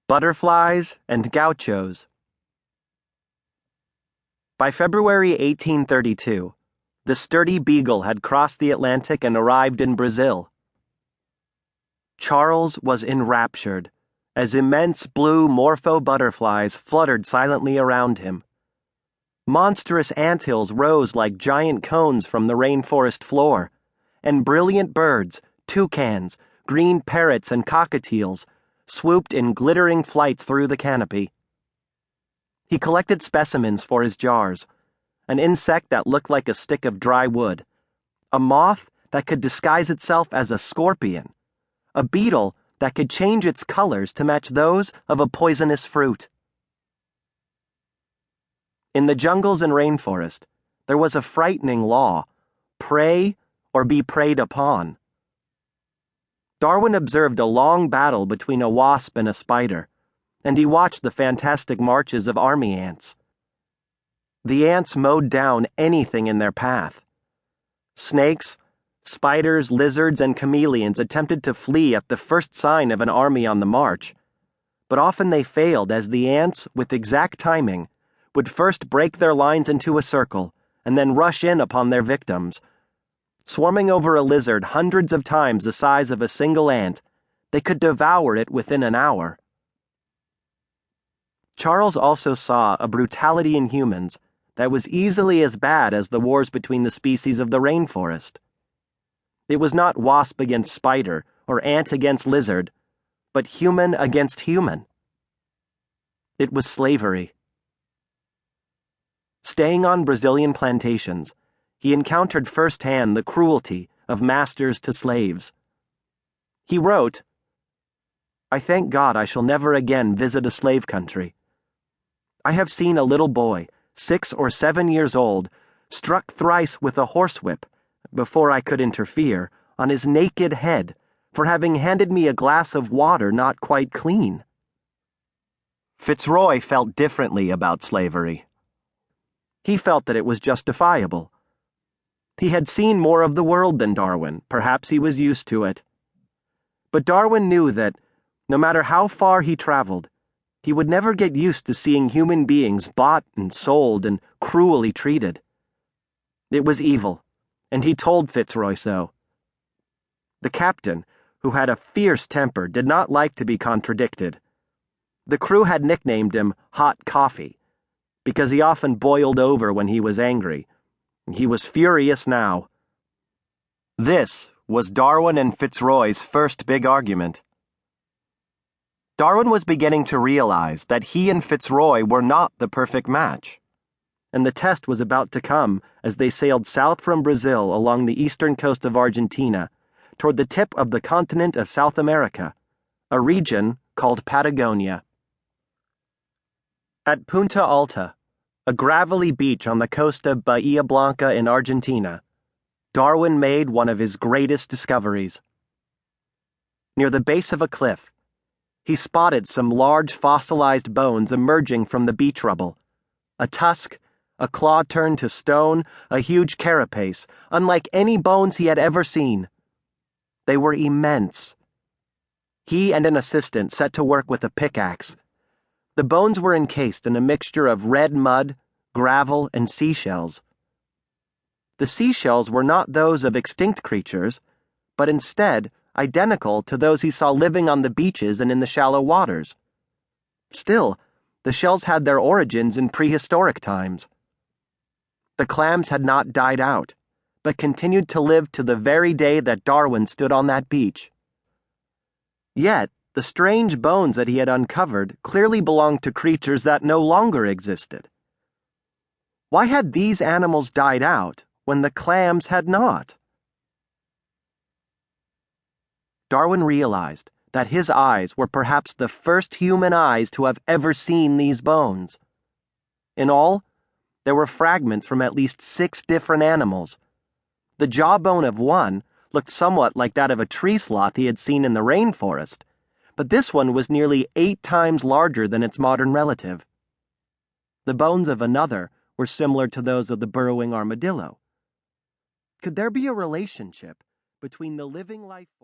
Butterflies and Gauchos. By February 1832, the sturdy Beagle had crossed the Atlantic and arrived in Brazil. Charles was enraptured as immense blue morpho butterflies fluttered silently around him. Monstrous anthills rose like giant cones from the rainforest floor, and brilliant birds, toucans, green parrots, and cockatiels swooped in glittering flights through the canopy. He collected specimens for his jars: an insect that looked like a stick of dry wood, a moth that could disguise itself as a scorpion, a beetle that could change its colors to match those of a poisonous fruit. In the jungles and rainforest, there was a frightening law: prey or be preyed upon. Darwin observed a long battle between a wasp and a spider, and he watched the fantastic marches of army ants. The ants mowed down anything in their path. Snakes, spiders, lizards, and chameleons attempted to flee at the first sign of an army on the march, but often they failed as the ants, with exact timing, would first break their lines into a circle and then rush in upon their victims. Swarming over a lizard hundreds of times the size of a single ant, they could devour it within an hour. Charles also saw a brutality in humans that was easily as bad as the wars between the species of the rainforest. It was not wasp against spider or ant against lizard, but human against human. It was slavery. Staying on Brazilian plantations, he encountered firsthand the cruelty of masters to slaves. He wrote, "I thank God I shall never again visit a slave country. I have seen a little boy, 6 or 7 years old, struck thrice with a horsewhip, before I could interfere, on his naked head, for having handed me a glass of water not quite clean." Fitzroy felt differently about slavery. He felt that it was justifiable. He had seen more of the world than Darwin. Perhaps he was used to it. But Darwin knew that, no matter how far he traveled, he would never get used to seeing human beings bought and sold and cruelly treated. It was evil, and he told Fitzroy so. The captain, who had a fierce temper, did not like to be contradicted. The crew had nicknamed him Hot Coffee, because he often boiled over when he was angry. He was furious now. This was Darwin and Fitzroy's first big argument. Darwin was beginning to realize that he and Fitzroy were not the perfect match, and the test was about to come as they sailed south from Brazil along the eastern coast of Argentina toward the tip of the continent of South America, a region called Patagonia. At Punta Alta, a gravelly beach on the coast of Bahia Blanca in Argentina, Darwin made one of his greatest discoveries. Near the base of a cliff, he spotted some large fossilized bones emerging from the beach rubble: a tusk, a claw turned to stone, a huge carapace, unlike any bones he had ever seen. They were immense. He and an assistant set to work with a pickaxe. The bones were encased in a mixture of red mud, gravel, and seashells. The seashells were not those of extinct creatures, but instead identical to those he saw living on the beaches and in the shallow waters. Still, the shells had their origins in prehistoric times. The clams had not died out, but continued to live to the very day that Darwin stood on that beach. Yet, the strange bones that he had uncovered clearly belonged to creatures that no longer existed. Why had these animals died out when the clams had not? Darwin realized that his eyes were perhaps the first human eyes to have ever seen these bones. In all, there were fragments from at least 6 different animals. The jawbone of one looked somewhat like that of a tree sloth he had seen in the rainforest, but this one was nearly 8 times larger than its modern relative. The bones of another were similar to those of the burrowing armadillo. Could there be a relationship between the living life form